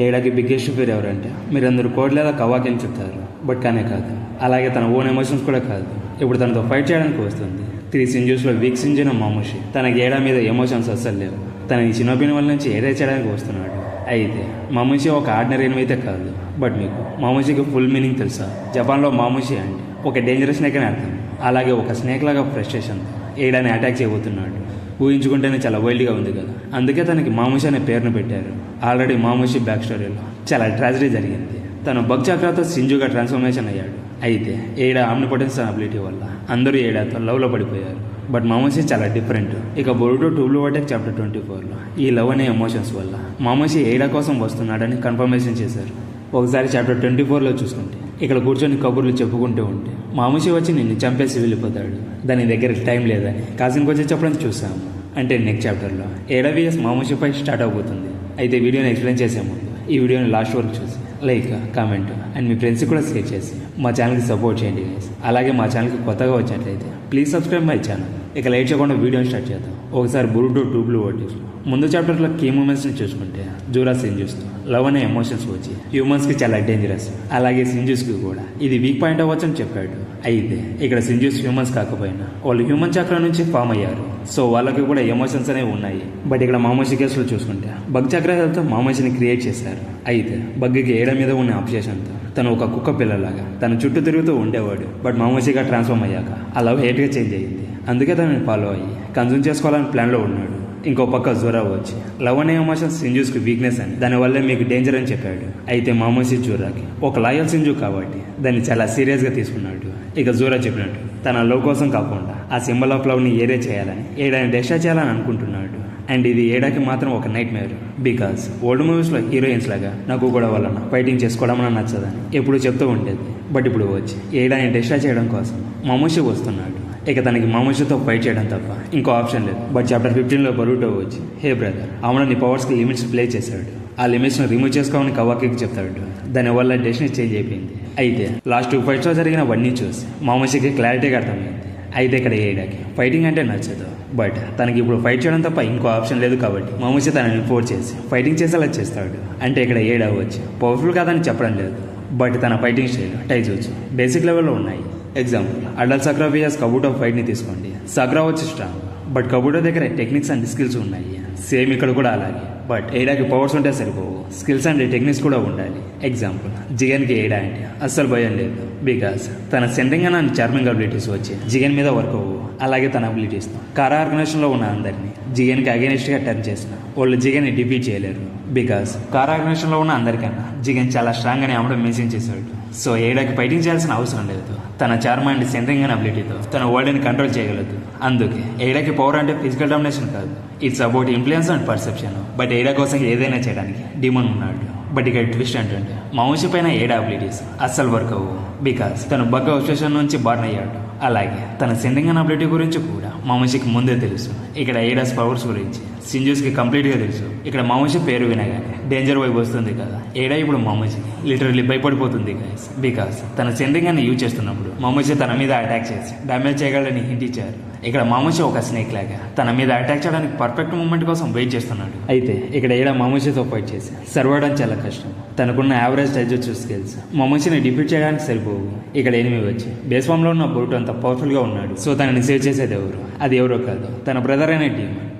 ఏడాకి biggest fear ఎవరంటే మీరందరూ code లేదా కవాకి అని చెప్తారు, బట్ కానే కాదు. అలాగే తన ఓన్ ఎమోషన్స్ కూడా కాదు. ఇప్పుడు తనతో ఫైట్ చేయడానికి వస్తుంది. 3 సింజూస్లో వీక్ సింజ్ అయిన మామూషి. తనకి ఏడా మీద ఎమోషన్స్ అస్సలు లేవు. తన ఈ చిన్నపిన వాళ్ళ నుంచి ఏడే చేయడానికి వస్తున్నాడు. అయితే మామూషి ఒక ఆర్డినరీ ఎనిమి అయితే కాదు. బట్ మీకు మామూషికి ఫుల్ మీనింగ్ తెలుసా? జపాన్లో మామూషి అంటే ఒక డేంజరస్ స్నేక్ అని అర్థం. అలాగే ఒక స్నేక్ లాగా ఫ్రస్ట్రేషన్ ఏడాని అటాక్ చేయబోతున్నాడు. ఊహించుకుంటేనే చాలా వైల్డ్గా ఉంది కదా. అందుకే తనకి మామూషి అనే పేరును పెట్టారు. ఆల్రెడీ మామూషి బ్యాక్ స్టోరీలో చాలా ట్రాజడీ జరిగింది. తను బగ్ చక్రాతో సింజుగా ట్రాన్స్ఫర్మేషన్ అయ్యాడు. అయితే ఏడా ఆమ్నిపోటెన్స్ అబిలిటీ వల్ల అందరూ ఏడాతో లవ్లో పడిపోయారు. బట్ మామూషి చాలా డిఫరెంట్. ఇక బొరుటో 2 అటాక్ చాప్టర్ 24లో ఈ లవ్ అనే ఎమోషన్స్ వల్ల మామూషి ఏడా కోసం వస్తున్నాడని కన్ఫర్మేషన్ చేశారు. ఒకసారి చాప్టర్ 24లో చూసుకుంటే ఇక్కడ కూర్చొని కబుర్లు చెప్పుకుంటూ ఉంటే మామూషి వచ్చి నిన్ను చంపేసి వెళ్ళిపోతాడు. దాని దగ్గర టైం లేదని కాసిన్కి వచ్చి చెప్పడం చూసాము. అంటే నెక్స్ట్ చాప్టర్లో ఏడా విఎస్ మామూషి ఫైట్ స్టార్ట్ అవబోతుంది. అయితే వీడియోని ఎక్స్ప్లెయిన్ చేసే ముందు ఈ వీడియోని లాస్ట్ వరకు చూసి లైక్, కామెంట్ అండ్ మీ ఫ్రెండ్స్కి కూడా షేర్ చేసి మా ఛానల్కి సపోర్ట్ చేయండి గైస్. అలాగే మా ఛానల్కి కొత్తగా వచ్చినట్లయితే ప్లీజ్ సబ్స్క్రైబ్ మై ఛానల్. ఇక లైట్ చేయకుండా వీడియోని స్టార్ట్ చేద్దాం. ఒకసారి బురుటో 2 ఓటీస్లో ముందు చాప్టర్లో కీ మూమెంట్స్ని చూసుకుంటే జూరా సింజూస్తో లవ్ అనే ఎమోషన్స్ వచ్చి హ్యూమన్స్కి చాలా డేంజరస్. అలాగే సింజూస్కి కూడా ఇది వీక్ పాయింట్ అవ్వచ్చు అని చెప్పాడు. అయితే ఇక్కడ సింజూస్ హ్యూమన్స్ కాకపోయినా వాళ్ళు హ్యూమన్ చక్రం నుంచి ఫామ్ అయ్యారు. సో వాళ్ళకి కూడా ఎమోషన్స్ అనేవి ఉన్నాయి. బట్ ఇక్కడ మామూషి కేసులో చూసుకుంటే బగ్ చక్రాలతో మామూషిని క్రియేట్ చేశారు. అయితే బగ్కి ఏడ మీద ఉన్న అబ్సెషన్తో తను ఒక కుక్క పిల్లలాగా తన చుట్టూ తిరుగుతూ ఉండేవాడు. బట్ మామూషిగా ట్రాన్స్ఫార్మ్ అయ్యాక ఆ లవ్ హేట్గా చేంజ్ అయ్యింది. అందుకే తనని ఫాలో అయ్యి కన్జ్యూమ్ చేసుకోవాలని ప్లాన్లో ఉన్నాడు. ఇంకో పక్క జోరా వచ్చి లవ్ అనే ఎమోషన్స్ సింజూస్కి వీక్నెస్ అని దానివల్లే మీకు డేంజర్ అని చెప్పాడు. అయితే మామూషి జోరాకి ఒక లాయల్ సింజూ కాబట్టి దాన్ని చాలా సీరియస్గా తీసుకున్నాడు. ఇక జోరా చెప్పినట్టు తన లవ్ కోసం కాకుండా ఆ సింబల్ ఆఫ్ లవ్ని ఏరే చేయాలని ఏడాని డెస్ట్రా చేయాలని అనుకుంటున్నాడు. అండ్ ఇది ఏడాకి మాత్రం ఒక నైట్ మేర్. బికాస్ ఓల్డ్ మూవీస్లో హీరోయిన్స్ లాగా నాకు కూడా వలన ఫైటింగ్ చేసుకోవడం నచ్చదని ఎప్పుడు చెప్తూ ఉండేది. బట్ ఇప్పుడు వచ్చి ఏడాని డెస్ట్రా చేయడం కోసం మామూషి వస్తున్నాడు. ఇక తనకి మామూషితో ఫైట్ చేయడం తప్ప ఇంకో ఆప్షన్ లేదు. బట్ చాప్టర్ 15లో బరుటో వచ్చి హే బ్రదర్, అవును నీ పవర్స్కి లిమిట్స్ ప్లే చేశాడు. ఆ లిమిట్స్ను రిమూవ్ చేసుకోమని కవాకికి చెప్తాడు. దానివల్ల డెస్టినీ చేంజ్ అయిపోయింది. అయితే లాస్ట్ 2 ఫైట్స్లో జరిగినవన్నీ చూసి మామూషికి క్లారిటీగా అర్థమైంది. అయితే ఇక్కడ ఏడాకి ఫైటింగ్ అంటే నచ్చదు. బట్ తనకి ఇప్పుడు ఫైట్ చేయడం తప్ప ఇంకో ఆప్షన్ లేదు కాబట్టి మామూషి తనని ఫోర్స్ చేసి ఫైటింగ్ చేసేలా చేస్తాడు. అంటే ఇక్కడ ఏడా వచ్చి పవర్ఫుల్ కాదని చెప్పడం లేదు. బట్ తన ఫైటింగ్ స్టైల్ టైజూట్సు బేసిక్ లెవెల్లో ఉన్నాయి. ఎగ్జాంపుల్ అడల్ సక్రా వియాస్ కబూటో ఫైట్ని తీసుకోండి. సక్రా వచ్చి స్ట్రాంగ్, బట్ కబూటో దగ్గర టెక్నిక్స్ అండ్ స్కిల్స్ ఉన్నాయి. సేమ్ ఇక్కడ కూడా అలాగే. బట్ ఏడాకి పవర్స్ ఉంటే సరిపోవు, స్కిల్స్ అండ్ టెక్నిక్స్ కూడా ఉండాలి. ఎగ్జాంపుల్ జిగన్కి ఏడా అంటే అస్సలు భయం లేదు. బికాస్ తన సెండింగ్ అండ్ చార్మింగ్ అబిలిటీస్ వచ్చి జిగన్ మీద వర్క్ అవ్వవు. అలాగే తన అబిలిటీస్తో కారా ఆర్గనైజేషన్లో ఉన్న అందరినీ జిగన్కి అగెనిస్ట్గా టర్న్ చేసిన వాళ్ళు జిగన్ని డిఫీట్ చేయలేరు. బికాస్ కారా ఆర్గనైజేషన్లో ఉన్న అందరికన్నా జిగన్ చాలా స్ట్రాంగ్ అని ఆమె మెన్షన్ చేశాడు. సో ఏడాకి ఫైటింగ్ చేయాల్సిన అవసరం లేదు. తన చార్మ్ అండ్ సెంట్రింగ్ అండ్ అబిలిటీతో తన వరల్డ్ని కంట్రోల్ చేయగలదు. అందుకే ఏడాకి పవర్ అంటే ఫిజికల్ డామినేషన్ కాదు, it's about influence and perception. But ఏడా కోసం ఏదైనా చేయడానికి డిమన్ ఉన్నాడు. బట్ ఇక్కడ ట్విస్ట్ ఏంటంటే మామూషి పైన ఏడా అబిలిటీస్ అస్సలు వర్క్ అవ్వవు. బికాస్ తను బగ్ అబ్సెషన్ నుంచి బార్న్ అయ్యాడు. అలాగే తన సెండింగ్ అండ్ అబిలిటీ గురించి కూడా మామూషికి ముందే తెలుసు. ఇక్కడ ఏడాస్ పవర్స్ గురించి సింజూస్కి కంప్లీట్గా తెలుసు. ఇక్కడ మామూషి పేరు వినగానే డేంజర్ వైపు వస్తుంది కదా. ఏడా ఇప్పుడు మామూషికి లిటరల్లీ భయపడిపోతుంది గైస్. బికాస్ తన సెండింగ్ అని యూజ్ చేస్తున్నప్పుడు మామూషి తన మీద అటాక్ చేసి డ్యామేజ్ చేయగలని హింట్ ఇచ్చారు. ఇక్కడ మామూషి ఒక స్నేక్ లాగా తన మీద అటాక్ చేయడానికి పర్ఫెక్ట్ మూమెంట్ కోసం వెయిట్ చేస్తున్నాడు. అయితే ఇక్కడ ఏడా మామూషితో ఫైట్ చేసి సర్వడం చాలా కష్టం. తనకున్న యావరేజ్ టైజూట్సు స్కిల్స్ మామూషిని డిఫీట్ చేయడానికి సరిపోవు. ఇక్కడ ఎనిమి వచ్చి బేస్ ఫామ్లో ఉన్న బురుటో అంత పవర్ఫుల్గా ఉన్నాడు. సో తనని సేవ్ చేసేది ఎవరు? అది ఎవరో కాదు, తన బ్రదర్ అనే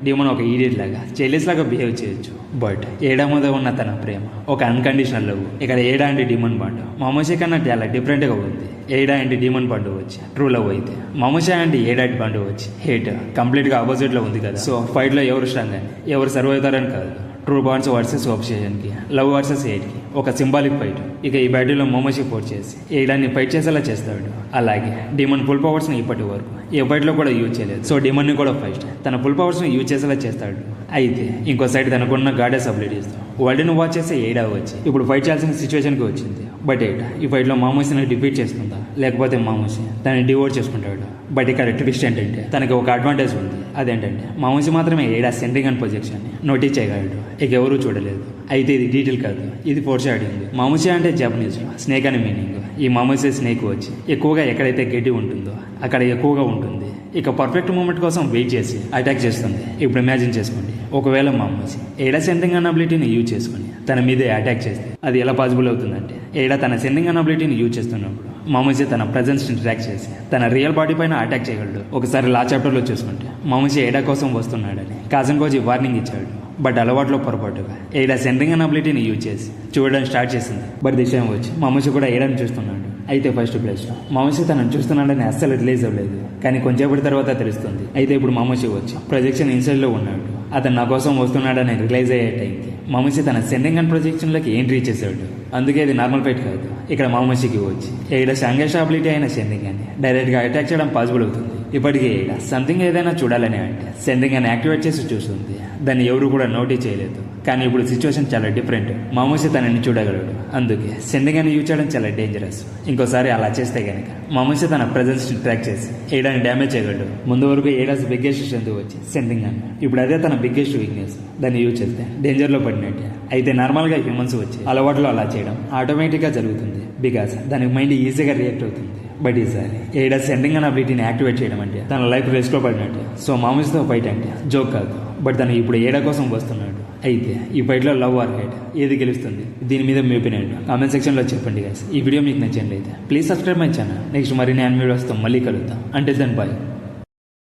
డీమన్ ఒక ఈడియట్ లాగా చెల్లిస్ లాగా బిహేవ్ చేయొచ్చు. బట్ ఏడా మీద ఉన్న తన ప్రేమ ఒక అన్కండిషనల్ లవ్. ఇక్కడ ఏడా అంటే డీమన్ బాండ్ మామూషి కన్నా చాలా డిఫరెంట్గా ఉంది. ఏడా అంటే డీమన్ బాండ్ వచ్చి ట్రూ లవ్ అయితే మామూషి అంటే ఏడా బాండ్ వచ్చి హేట్ కంప్లీట్గా ఆపోజిట్లో ఉంది కదా. సో ఫైట్లో ఎవరు స్ట్రాంగ్ అని ఎవరు సర్వ్ అవుతారని కాదు, ట్రూ బాండ్స్ వర్సెస్ ఆబ్సెషన్కి, లవ్ వర్సెస్ హేట్కి ఒక సింబాలిక్ ఫైట్. ఇక ఈ బ్యాటిల్లో మామూషి ఫోర్స్ చేసి ఏడాన్ని ఫైట్ చేసేలా చేస్తాడు. అలాగే డీమన్ ఫుల్ పవర్స్ని ఇప్పటి వరకు ఏ ఫైట్లో కూడా యూజ్ చేయలేదు. సో డీమన్ని కూడా ఫస్ట్ తన ఫుల్ పవర్స్ని యూజ్ చేసేలా చేస్తాడు. అయితే ఇంకో సైడ్ తనకున్న గాడెస్ అబిలిటీస్తో వరల్డ్ని వాచ్ చేసే ఏడా వచ్చి ఇప్పుడు ఫైట్ చేయాల్సిన సిచ్యువేషన్కి వచ్చింది. బట్ ఏడా ఈ ఫైట్లో మామూషిని డిఫీట్ చేసుకుందా లేకపోతే మామూషి తనని డివోర్స్ చేసుకుంటాడు. బట్ ఇక్కడ ట్విస్ట్ ఏంటంటే తనకి ఒక అడ్వాంటేజ్ ఉంది. అదేంటంటే మామూషి మాత్రమే ఏడా సెండింగ్ అండ్ ప్రొజెక్షన్ని నోటీస్ చేయగలడు. ఇక ఎవరూ చూడలేదు. అయితే ఇది డీటెయిల్ కాదు, ఇది ఫోర్స్ అడిగింది. మామూషి అంటే జపనీస్లో స్నేక్ అని మీనింగ్. ఈ మామూషి స్నేక్ వచ్చి ఎక్కువగా ఎక్కడైతే గడ్డి ఉంటుందో అక్కడ ఎక్కువగా ఉంటుంది. ఇక పర్ఫెక్ట్ మూమెంట్ కోసం వెయిట్ చేసి అటాక్ చేస్తుంది. ఇప్పుడు ఇమాజిన్ చేసుకోండి, ఒకవేళ మామూషి ఏడా సెండింగ్ అన్న అబిలిటీని యూజ్ చేసుకుని తన మీదే అటాక్ చేస్తే అది ఎలా పాసిబుల్ అవుతుందంటే ఏడా తన సెండింగ్ అబిలిటీని యూజ్ చేస్తున్నప్పుడు మామూసి తన ప్రెజెన్స్ ని ట్రాక్ చేసి తన రియల్ బాడీ పైన అటాక్ చేయగలడు. ఒకసారి లా చాప్టర్ లో చూసుకుంటే మామూసి ఏడా కోసం వస్తున్నాడని కాజన్కోజీ వార్నింగ్ ఇచ్చాడు. బట్ అలవాట్లో పొరపాటుగా ఏడా సెండింగ్ అబిలిటీని యూజ్ చేసి చూడడం స్టార్ట్ చేసింది. బట్ దిశయం వచ్చి మామూసి కూడా ఏడాని చూస్తున్నాడు. అయితే ఫస్ట్ ప్లేస్ లో మామూసి తనను చూస్తున్నాడని అస్సలు రిలీజ్ అవ్వలేదు. కానీ కొంచెంసేపటి తర్వాత తెలుస్తుంది. అయితే ఇప్పుడు మామూసి వచ్చి ప్రొజెక్షన్ ఇన్సైడ్ లో ఉన్నాడు. అతను నా కోసం వస్తున్నాడని రిలైజ్ అయ్యే టైంకి మామూసి తన సెండింగ్ అండ్ ప్రొజెక్షన్ లోకి ఎంట్రీ చేశాడు. అందుకే ఇది నార్మల్ ఫైట్ కాదు. ఇక్కడ మామూసికి వచ్చి ఏడ స్ట్రాంగెస్ట్ అబిలిటీ అయిన సెండింగ్ అని డైరెక్ట్ గా అటాక్ చేయడం పాసిబుల్ అవుతుంది. ఇప్పటికే ఏడ సంథింగ్ ఏదైనా చూడాలని అంటే సెండింగ్ అని యాక్టివేట్ చేసి చూస్తుంది. దాన్ని ఎవరు కూడా నోటీస్ చేయలేదు. కానీ ఇప్పుడు సిచ్యువేషన్ చాలా డిఫరెంట్. మామూసి తనని చూడగలడు. అందుకే సెండింగ్ అని యూజ్ చేయడం చాలా డేంజరస్. ఇంకోసారి అలా చేస్తే గనక మామూసి తన ప్రెజెన్స్ ని ట్రాక్ చేసి ఏడాని డ్యామేజ్ చేయగలడు. ముందు వరకు ఏడాస్ బిగ్గెస్ట్ స్ట్రెంత్ వచ్చి సెండింగ్ అని, ఇప్పుడు అదే తన బిగ్గెస్ట్ వీక్నెస్. దాన్ని యూజ్ చేస్తే డేంజర్ లో పడినట్టే. అయితే నార్మల్ గా హ్యూమన్స్ వచ్చి అలవాట్లో అలా చేయడం ఆటోమేటిక్ గా జరుగుతుంది. బికాస్ దానికి మైండ్ ఈజీగా రియాక్ట్ అవుతుంది. బట్ ఈసారి ఏడా సెండింగ్ అనే అబిలిటీని యాక్టివేట్ చేయడం అంటే తన లైఫ్ రిస్క్ లో పడినట్టు. సో మామూసితో ఫైట్ అంటే జోక్ కాదు. బట్ తను ఇప్పుడు ఏడా కోసం వస్తున్నాడు. అయితే ఈ ఫైట్ లో లవ్ ఆర్ హేట్ ఏది గెలుస్తుంది? దీని మీద మీ ఒపీనియన్ కామెంట్ సెక్షన్ లో చెప్పండి గైస్. ఈ వీడియో మీకు నచ్చండి అయితే please subscribe my channel. Next మరిన్ని అన్ని వీడియోస్తో మళ్ళీ కలుద్దాం. అంటే దెన్ బాయ్.